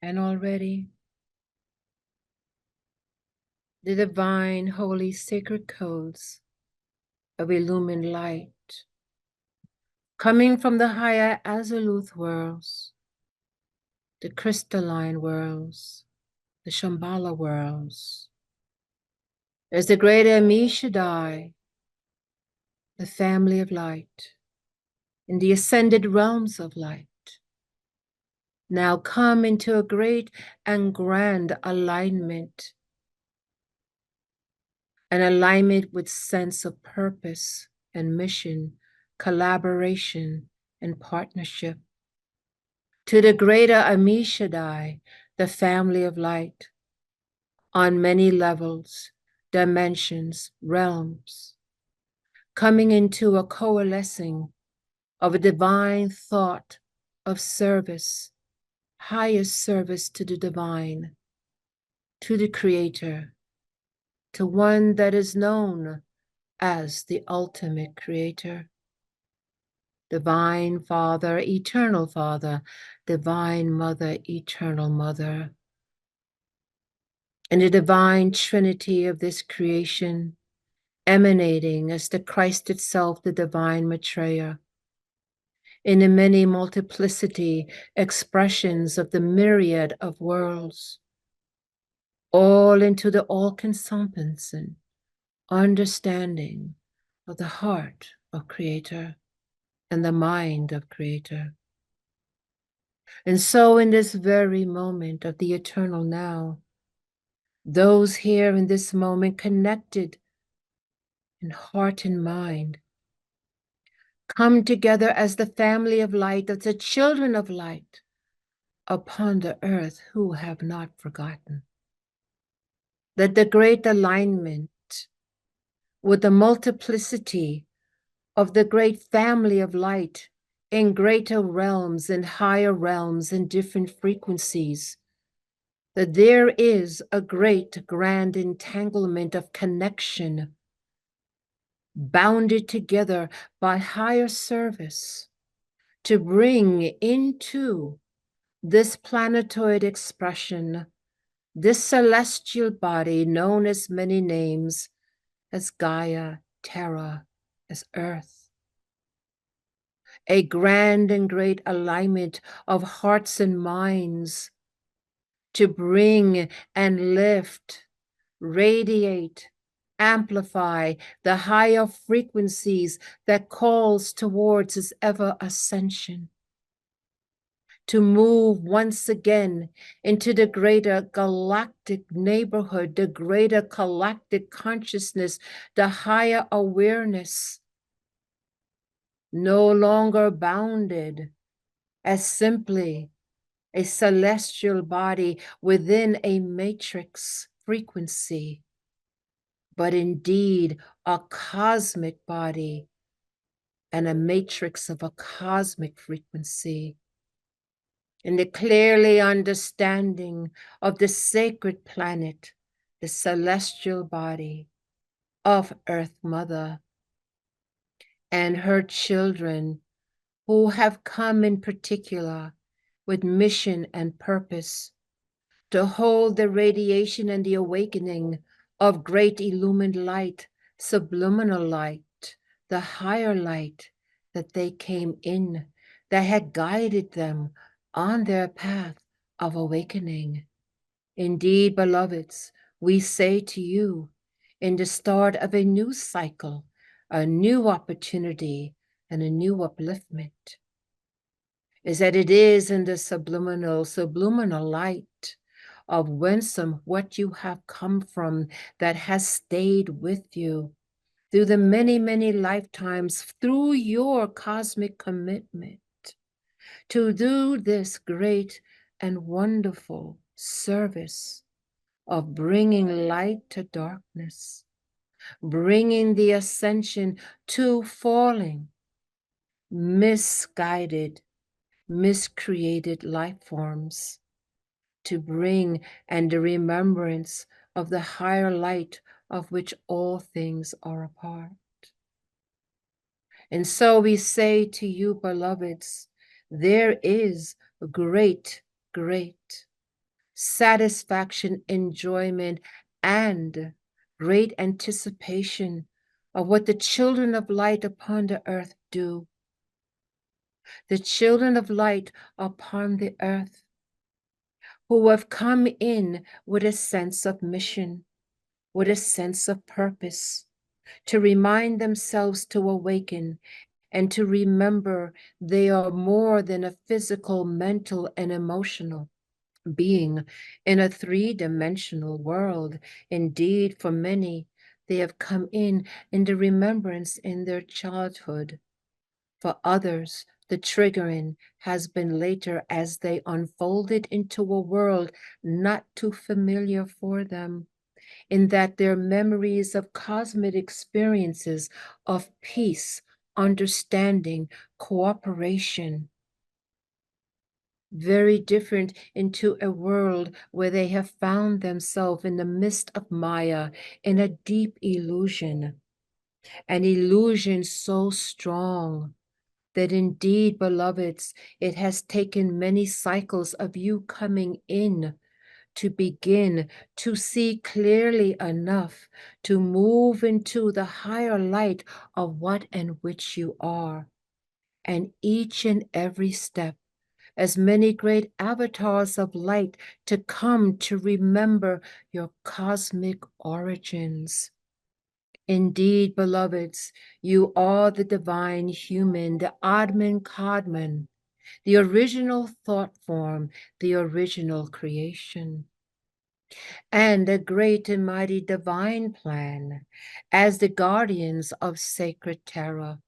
And already, the divine, holy, sacred codes of illumined light coming from the higher Azuluth worlds, the crystalline worlds, the Shambhala worlds. There's the great Amishadai, the family of light, in the ascended realms of light. Now come into a great and grand alignment, an alignment with sense of purpose and mission, collaboration and partnership. To the greater Amishadai, the family of light, on many levels, dimensions, realms, coming into a coalescing of a divine thought of service, highest service to the divine, to the Creator, to one that is known as the ultimate Creator. Divine Father, Eternal Father, Divine Mother, Eternal Mother. And the divine trinity of this creation, emanating as the Christ itself, the divine Maitreya, in the many multiplicity expressions of the myriad of worlds, all into the all-encompassing understanding of the heart of Creator and the mind of Creator. And so in this very moment of the eternal now, those here in this moment connected in heart and mind, come together as the family of light, as the children of light upon the earth who have not forgotten. That the great alignment with the multiplicity of the great family of light in greater realms and higher realms and different frequencies, that there is a great grand entanglement of connection, bounded together by higher service, to bring into this planetoid expression, this celestial body known as many names, as Gaia, Terra, as Earth, a grand and great alignment of hearts and minds to bring and lift, radiate, amplify the higher frequencies that calls towards its ever ascension, to move once again into the greater galactic neighborhood, the greater galactic consciousness, the higher awareness, no longer bounded as simply a celestial body within a matrix frequency, but indeed a cosmic body and a matrix of a cosmic frequency. In the clearly understanding of the sacred planet, the celestial body of Earth Mother and her children who have come in particular with mission and purpose to hold the radiation and the awakening of great illumined light, subliminal light, the higher light that they came in, that had guided them on their path of awakening. Indeed, beloveds, we say to you, in the start of a new cycle, a new opportunity, and a new upliftment, is that it is in the subliminal light of winsome what you have come from that has stayed with you through the many, many lifetimes, through your cosmic commitment to do this great and wonderful service of bringing light to darkness, bringing the ascension to falling, misguided, miscreated life forms, to bring and the remembrance of the higher light of which all things are a part. And so we say to you, beloveds, there is great, great satisfaction, enjoyment, and great anticipation of what the children of light upon the earth do. The children of light upon the earth who have come in with a sense of mission, with a sense of purpose, to remind themselves to awaken and to remember they are more than a physical, mental, and emotional being in a three-dimensional world. Indeed, for many, they have come in the remembrance in their childhood. For others, the triggering has been later as they unfolded into a world not too familiar for them, in that their memories of cosmic experiences of peace, understanding, cooperation, very different into a world where they have found themselves in the midst of Maya, in a deep illusion, an illusion so strong that indeed, beloveds, it has taken many cycles of you coming in to begin to see clearly enough to move into the higher light of what and which you are. And each and every step, as many great avatars of light to come to remember your cosmic origins. Indeed, beloveds, you are the divine human, the Adman Kadman, the original thought form, the original creation, and a great and mighty divine plan as the guardians of sacred terra,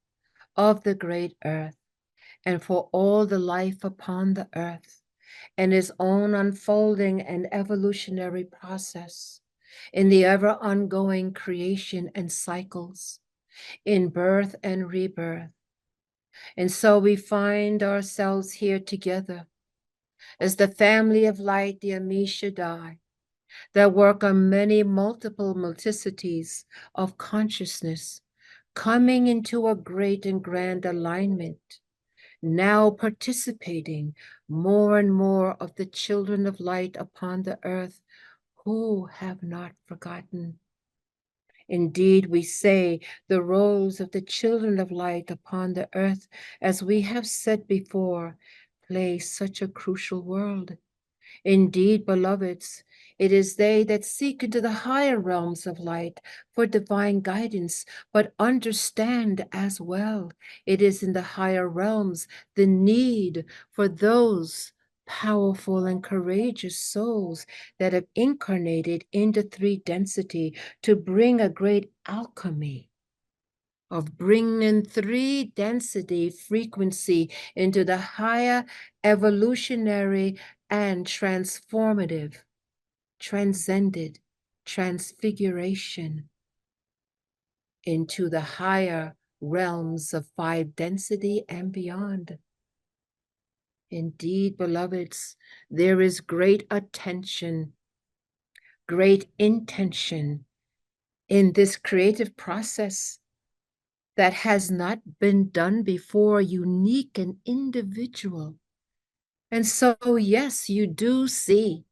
of the great earth, and for all the life upon the earth, and his own unfolding and evolutionary process in the ever ongoing creation and cycles, in birth and rebirth. And so we find ourselves here together as the family of light, the Ami Shaddai, that work on many multiple multicities of consciousness, coming into a great and grand alignment, now participating more and more of the children of light upon the earth who have not forgotten. Indeed, we say the roles of the children of light upon the earth, as we have said before, play such a crucial world. Indeed, beloveds, it is they that seek into the higher realms of light for divine guidance, but understand as well, it is in the higher realms the need for those powerful and courageous souls that have incarnated into three density to bring a great alchemy of bringing three density frequency into the higher evolutionary and transformative, transcended transfiguration into the higher realms of five density and beyond. Indeed, beloveds, there is great attention, great intention in this creative process that has not been done before, unique and individual. And so, yes, you do see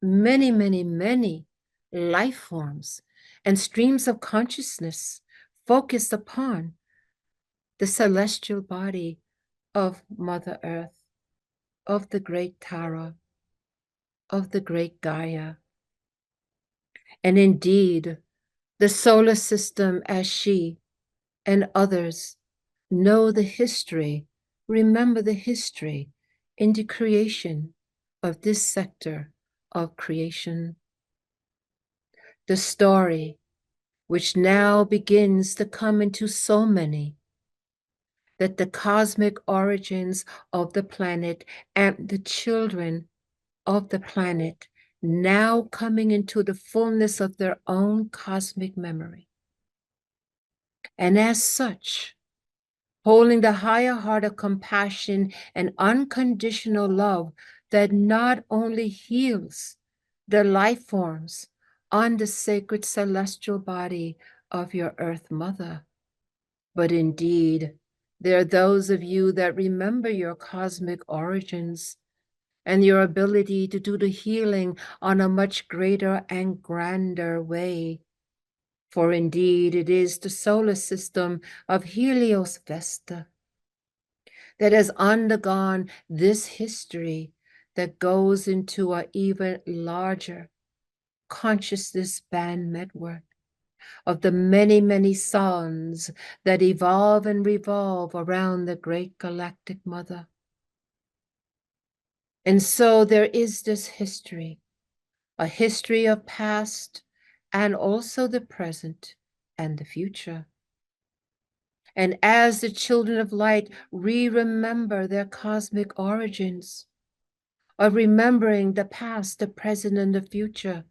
many, many, many life forms and streams of consciousness focused upon the celestial body of Mother Earth, of the great Tara, of the great Gaia. And indeed, the solar system as she and others know the history, remember the history in the creation of this sector of creation. The story which now begins to come into so many, that the cosmic origins of the planet and the children of the planet now coming into the fullness of their own cosmic memory. And as such, holding the higher heart of compassion and unconditional love that not only heals the life forms on the sacred celestial body of your Earth Mother, but indeed, there are those of you that remember your cosmic origins and your ability to do the healing on a much greater and grander way. For indeed, it is the solar system of Helios Vesta that has undergone this history that goes into an even larger consciousness band network of the many, many suns that evolve and revolve around the great galactic mother. And so there is this history, a history of past and also the present and the future. And as the children of light remember their cosmic origins, of remembering the past, the present, and the future,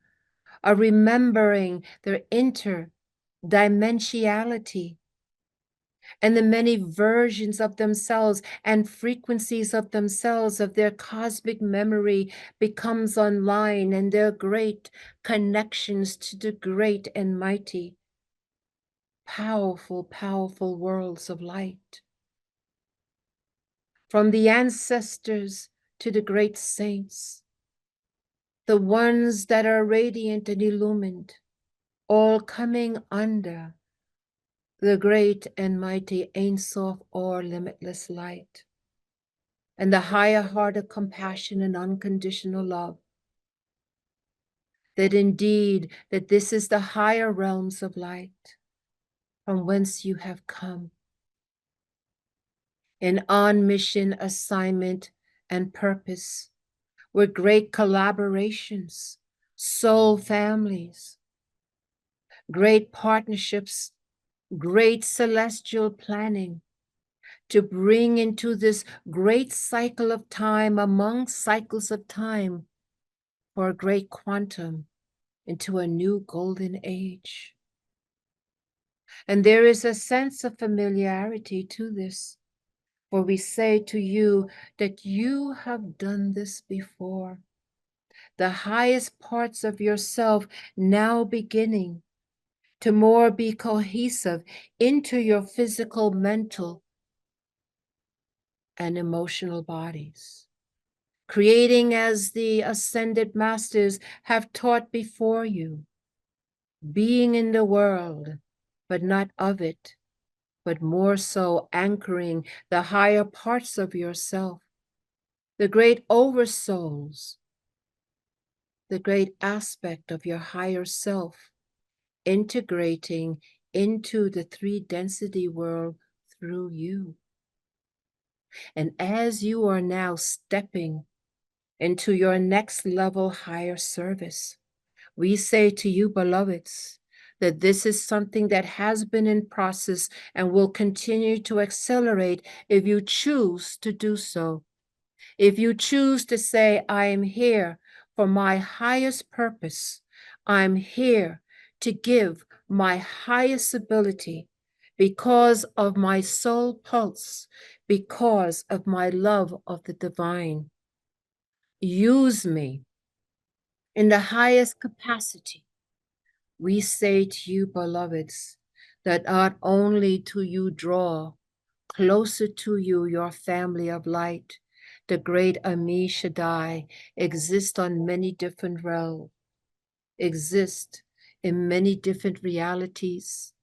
of remembering their interdimensionality and the many versions of themselves and frequencies of themselves, of their cosmic memory becomes online, and their great connections to the great and mighty, powerful, powerful worlds of light. From the ancestors to the great saints, the ones that are radiant and illumined, all coming under the great and mighty Ein Sof or limitless light, and the higher heart of compassion and unconditional love, that indeed that this is the higher realms of light from whence you have come, in on mission, assignment, and purpose, with great collaborations, soul families, great partnerships, great celestial planning, to bring into this great cycle of time among cycles of time for a great quantum into a new golden age. And there is a sense of familiarity to this, for we say to you that you have done this before. The highest parts of yourself now beginning to more be cohesive into your physical, mental, and emotional bodies, creating as the ascended masters have taught before you, being in the world, but not of it, but more so anchoring the higher parts of yourself, the great oversouls, the great aspect of your higher self, integrating into the three density world through you. And as you are now stepping into your next level higher service, we say to you, beloveds, that this is something that has been in process and will continue to accelerate if you choose to do so. If you choose to say, I am here for my highest purpose, I'm here to give my highest ability because of my soul pulse, because of my love of the divine. Use me in the highest capacity. We say to you, beloveds, that not only do you draw closer to you your family of light, the great Ami Shaddai exists on many different realms, exist in many different realities,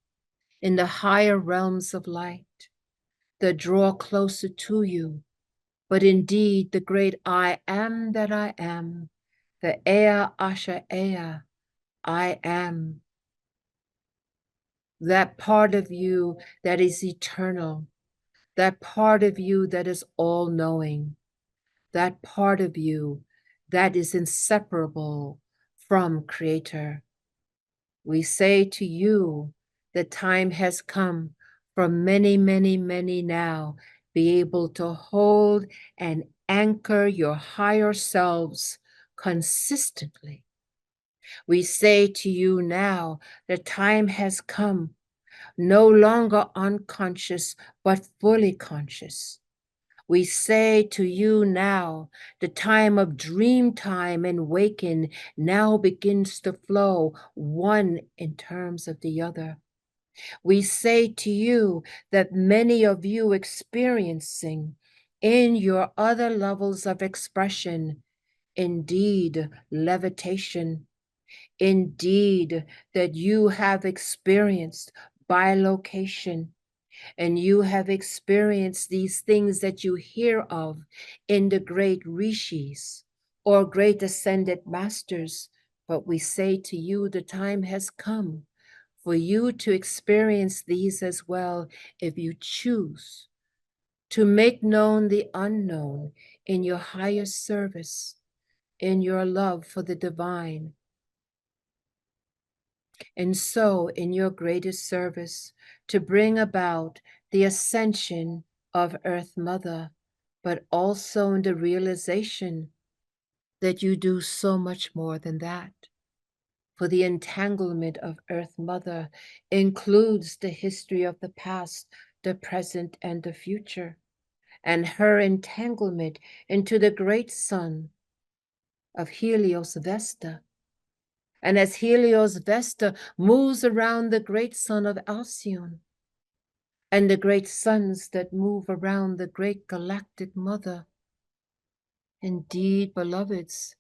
in the higher realms of light, that draw closer to you. But indeed, the great I am that I am, the Ea Asha Ea, I am, that part of you that is eternal, that part of you that is all-knowing, that part of you that is inseparable from Creator. We say to you, the time has come for many, many, many now be able to hold and anchor your higher selves consistently. We say to you now, the time has come, no longer unconscious, but fully conscious. We say to you now, the time of dream time and waken now begins to flow, one in terms of the other. We say to you that many of you experiencing in your other levels of expression, indeed levitation, indeed that you have experienced bilocation, and you have experienced these things that you hear of in the great rishis or great ascended masters. But we say to you, the time has come for you to experience these as well if you choose to make known the unknown in your highest service, in your love for the divine. And so, in your greatest service, to bring about the ascension of Earth Mother, but also in the realization that you do so much more than that. For the entanglement of Earth Mother includes the history of the past, the present, and the future, and her entanglement into the great sun of Helios Vesta. And as Helios Vesta moves around the great sun of Alcyone, and the great suns that move around the great galactic mother, indeed, beloveds,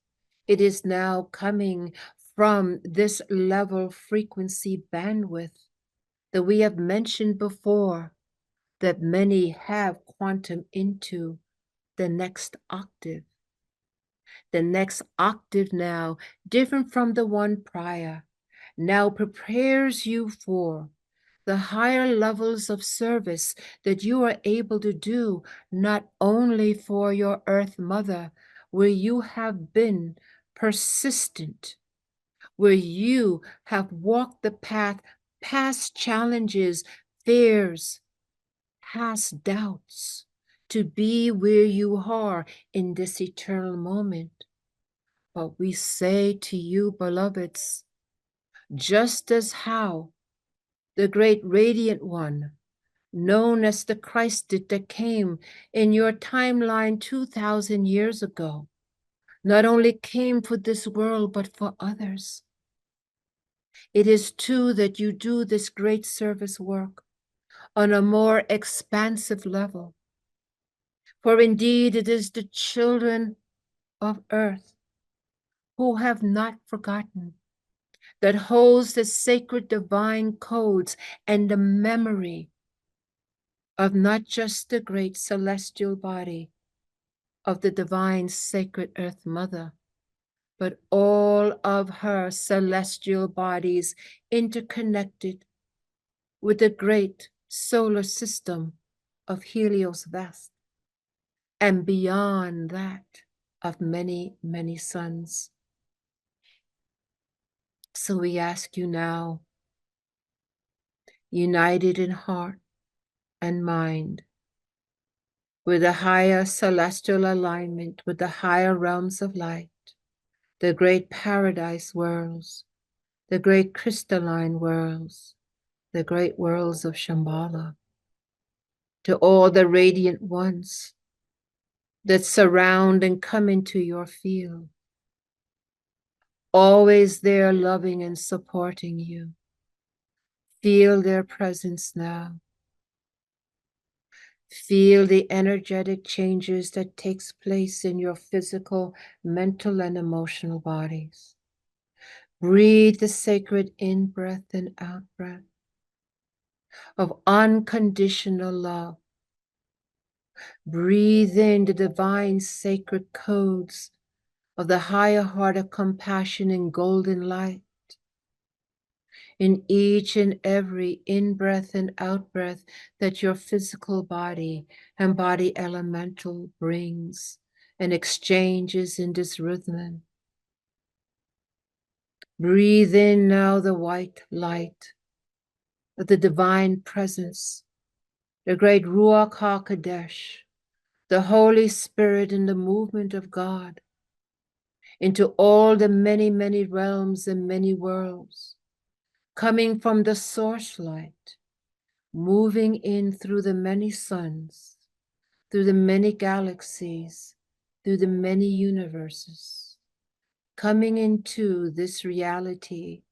it is now coming from this level frequency bandwidth that we have mentioned before, that many have quantum into the next octave. The next octave now, different from the one prior, now prepares you for the higher levels of service that you are able to do, not only for your Earth Mother, where you have been persistent, where you have walked the path past challenges, fears, past doubts, to be where you are in this eternal moment. But we say to you, beloveds, just as how the great radiant one, known as the Christ that came in your timeline 2,000 years ago, not only came for this world, but for others. It is too that you do this great service work on a more expansive level. For indeed, it is the children of earth who have not forgotten, that holds the sacred divine codes and the memory of not just the great celestial body of the divine sacred Earth Mother, but all of her celestial bodies interconnected with the great solar system of Helios Vast, and beyond that of many, many suns. So we ask you now, united in heart and mind, with a higher celestial alignment with the higher realms of light, the great paradise worlds, the great crystalline worlds, the great worlds of Shambhala, to all the radiant ones that surround and come into your field, always there loving and supporting you. Feel their presence now. Feel the energetic changes that takes place in your physical, mental, and emotional bodies. Breathe the sacred in-breath and out-breath of unconditional love. Breathe in the divine sacred codes of the higher heart of compassion and golden light. In each and every in-breath and out-breath that your physical body and body elemental brings and exchanges in this rhythm. Breathe in now the white light of the divine presence, the great Ruach HaKodesh, the Holy Spirit and the movement of God into all the many, many realms and many worlds, coming from the source light, moving in through the many suns, through the many galaxies, through the many universes, coming into this reality,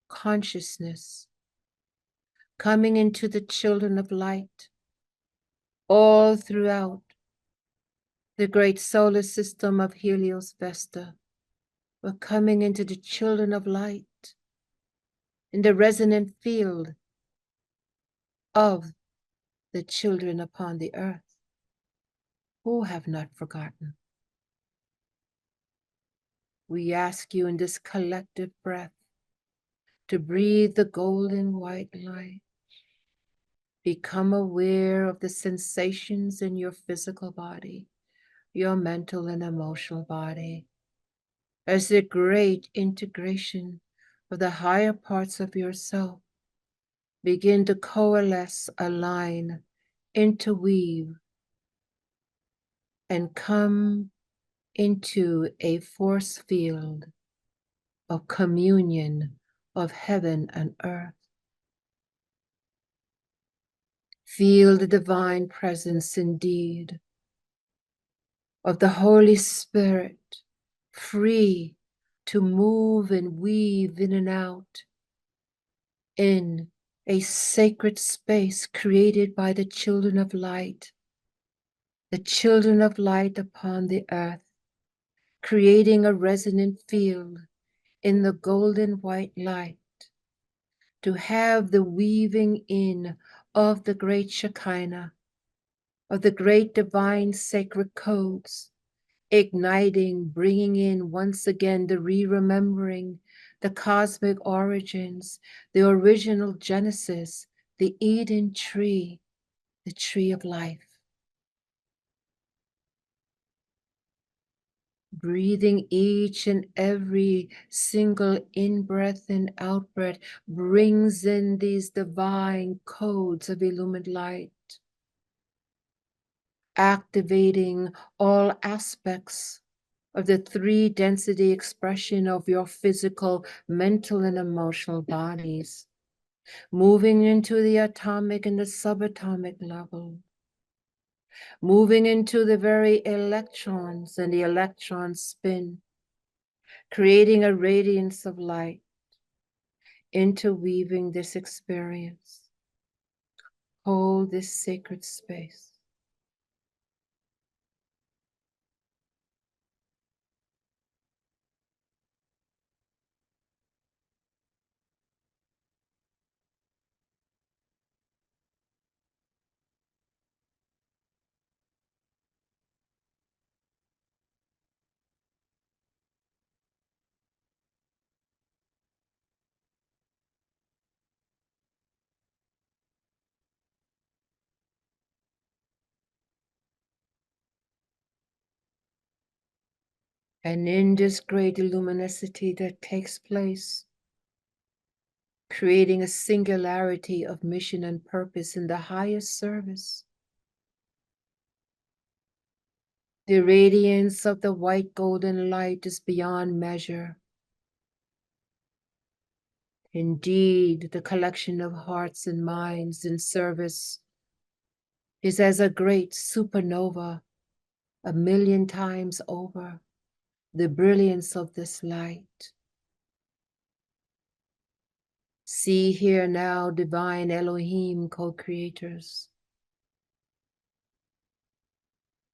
consciousness, coming into the children of light, all throughout the great solar system of Helios Vesta. We're coming into the children of light, in the resonant field of the children upon the earth who have not forgotten. We ask you in this collective breath to breathe the golden white light. Become aware of the sensations in your physical body, your mental and emotional body, as the great integration of the higher parts of yourself begin to coalesce, align, interweave, and come into a force field of communion of heaven and earth. Feel the divine presence indeed of the Holy Spirit, free to move and weave in and out in a sacred space created by the children of light, the children of light upon the earth, creating a resonant field in the golden white light, to have the weaving in of the great Shekinah, of the great divine sacred codes, igniting, bringing in once again the re-remembering, the cosmic origins, the original Genesis, the Eden tree, the tree of life. Breathing each and every single in-breath and out-breath brings in these divine codes of illumined light, activating all aspects of the three density expression of your physical, mental, and emotional bodies, moving into the atomic and the subatomic level, moving into the very electrons and the electron spin, creating a radiance of light, interweaving this experience. Hold this sacred space. And in this great luminosity that takes place, creating a singularity of mission and purpose in the highest service, the radiance of the white golden light is beyond measure. Indeed, the collection of hearts and minds in service is as a great supernova, 1,000,000 times over the brilliance of this light. See here now, divine Elohim co-creators.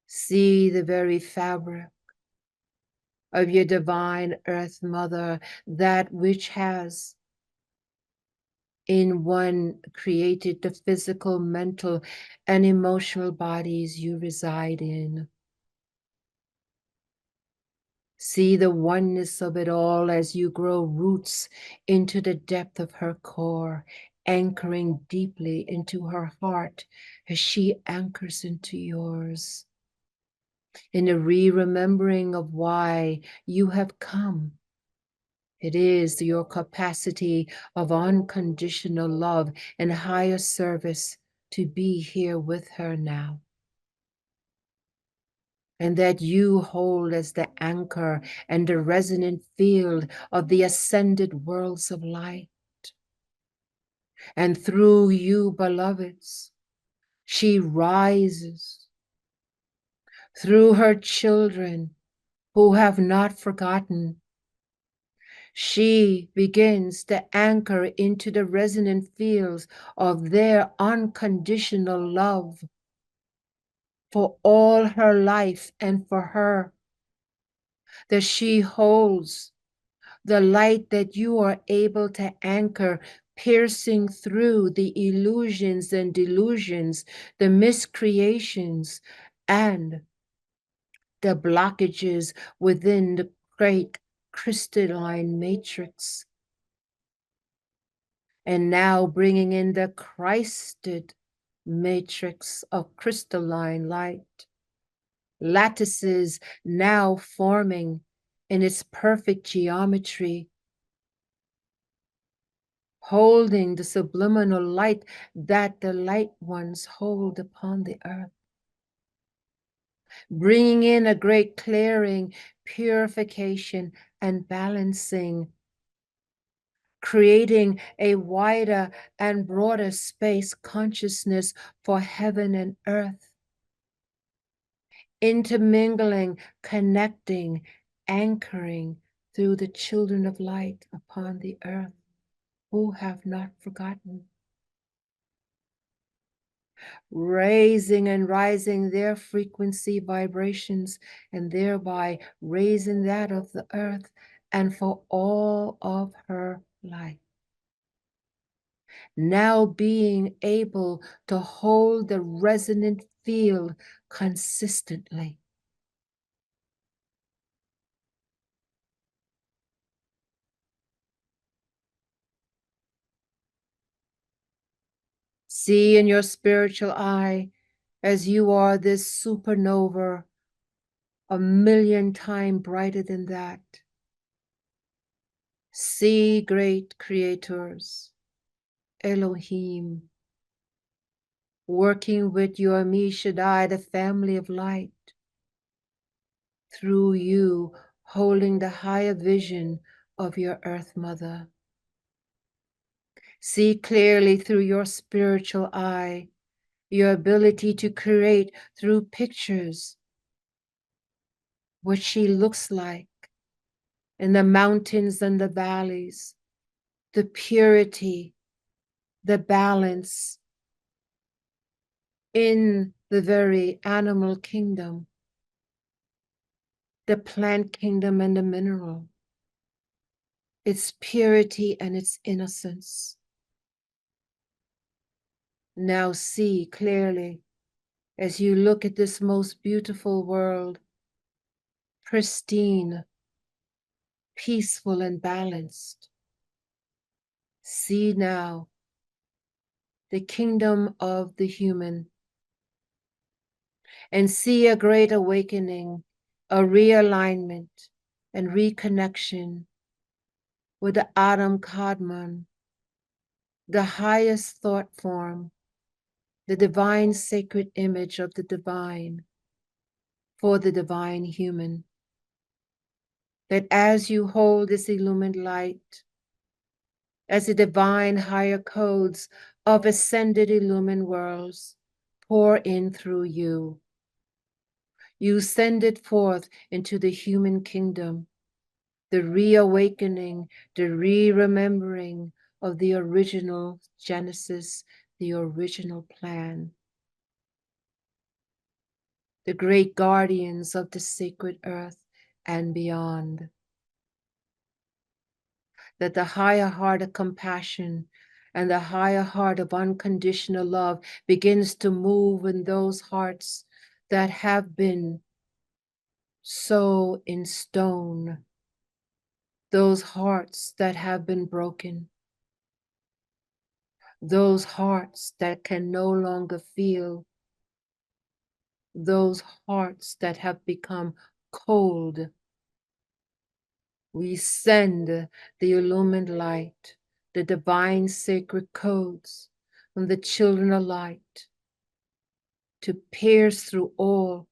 See the very fabric of your divine earth mother, that which has in one created the physical, mental, and emotional bodies you reside in. See the oneness of it all as you grow roots into the depth of her core, anchoring deeply into her heart as she anchors into yours. In the re-remembering of why you have come. It is your capacity of unconditional love and higher service to be here with her now. And that you hold as the anchor and the resonant field of the ascended worlds of light. And through you, beloveds, she rises. Through her children who have not forgotten, she begins to anchor into the resonant fields of their unconditional love for all her life and for her, that she holds the light that you are able to anchor, piercing through the illusions and delusions, the miscreations, and the blockages within the great crystalline matrix. And now bringing in the Christed matrix of crystalline light. Lattices now forming in its perfect geometry, holding the subliminal light that the light ones hold upon the earth, bringing in a great clearing, purification, and balancing, creating a wider and broader space consciousness for heaven and earth, intermingling, connecting, anchoring through the children of light upon the earth who have not forgotten, raising and rising their frequency vibrations and thereby raising that of the earth and for all of her life. Now being able to hold the resonant field consistently. See in your spiritual eye as you are this supernova, a million times brighter than that. See great creators, Elohim, working with your Mi Shaddai, the family of light, through you, holding the higher vision of your Earth Mother. See clearly through your spiritual eye, your ability to create through pictures what she looks like in the mountains and the valleys, the purity, the balance in the very animal kingdom, the plant kingdom and the mineral, its purity and its innocence. Now see clearly as you look at this most beautiful world, pristine, peaceful and balanced. See now the kingdom of the human and see a great awakening, a realignment and reconnection with the Adam Kadmon, the highest thought form, the divine sacred image of the divine for the divine human. That as you hold this illumined light, as the divine higher codes of ascended illumined worlds pour in through you, you send it forth into the human kingdom, the reawakening, the re-remembering of the original Genesis, the original plan. The great guardians of the sacred earth and beyond. That the higher heart of compassion and the higher heart of unconditional love begins to move in those hearts that have been so in stone, those hearts that have been broken, those hearts that can no longer feel, those hearts that have become cold. We send the illumined light, the divine sacred codes from the children of light to pierce through all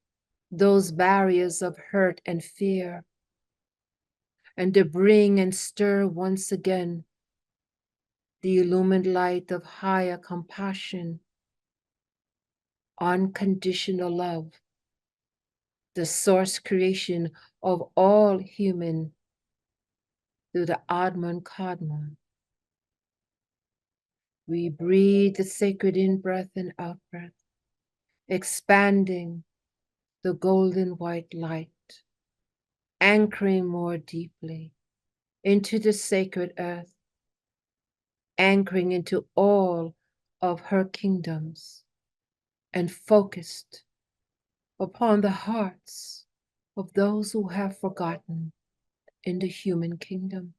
those barriers of hurt and fear and to bring and stir once again the illumined light of higher compassion, unconditional love, the source creation of all human through the Atman Kadmon. We breathe the sacred in-breath and out-breath, expanding the golden white light, anchoring more deeply into the sacred earth, anchoring into all of her kingdoms, and focused upon the hearts of those who have forgotten in the human kingdom.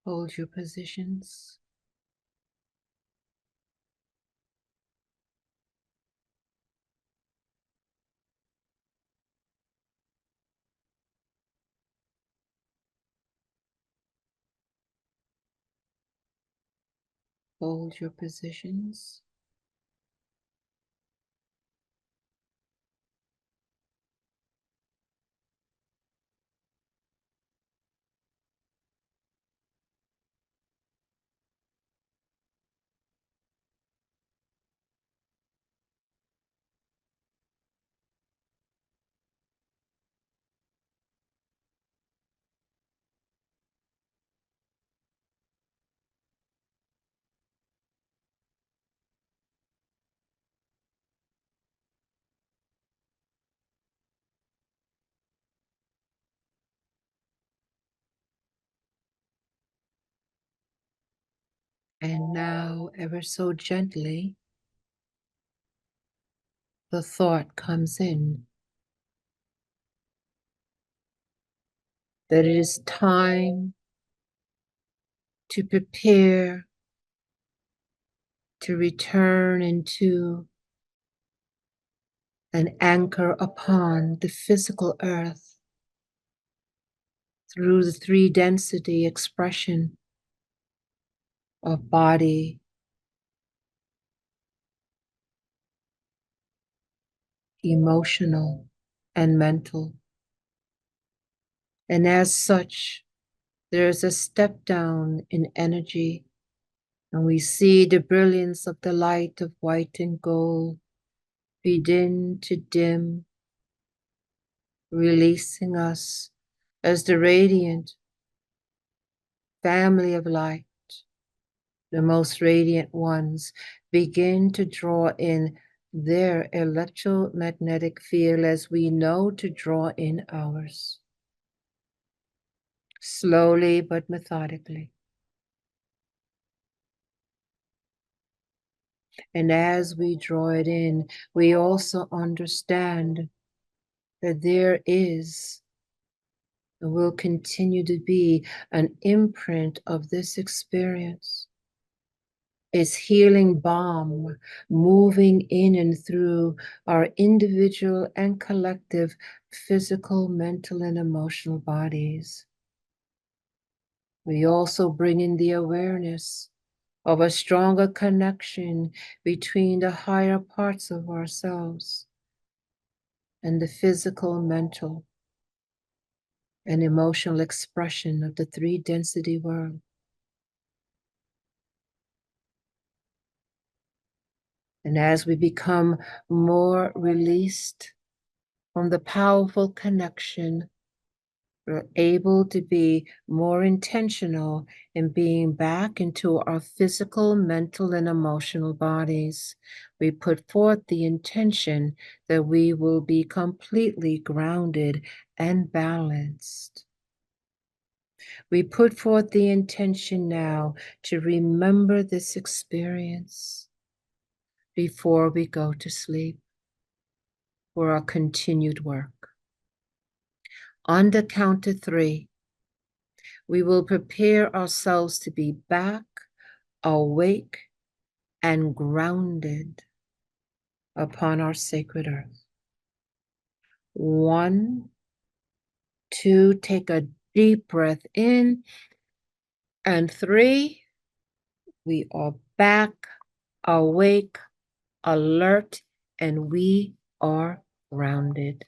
Hold your positions. Hold your positions. And now, ever so gently, the thought comes in that it is time to prepare to return into an anchor upon the physical earth through the three density expression of body, emotional, and mental. And as such, there is a step down in energy, and we see the brilliance of the light of white and gold begin to dim, releasing us as the radiant family of light, the most radiant ones, begin to draw in their electromagnetic field as we know to draw in ours. Slowly but methodically. And as we draw it in, we also understand that there is and will continue to be an imprint of this experience. Is healing balm moving in and through our individual and collective physical, mental, and emotional bodies. We also bring in the awareness of a stronger connection between the higher parts of ourselves and the physical, mental, and emotional expression of the three density world. And as we become more released from the powerful connection, we're able to be more intentional in being back into our physical, mental, and emotional bodies. We put forth the intention that we will be completely grounded and balanced. We put forth the intention now to remember this experience before we go to sleep for our continued work. On the count of 3, we will prepare ourselves to be back, awake, and grounded upon our sacred earth. 1, 2, take a deep breath in, and 3, we are back, awake, alert, and we are grounded.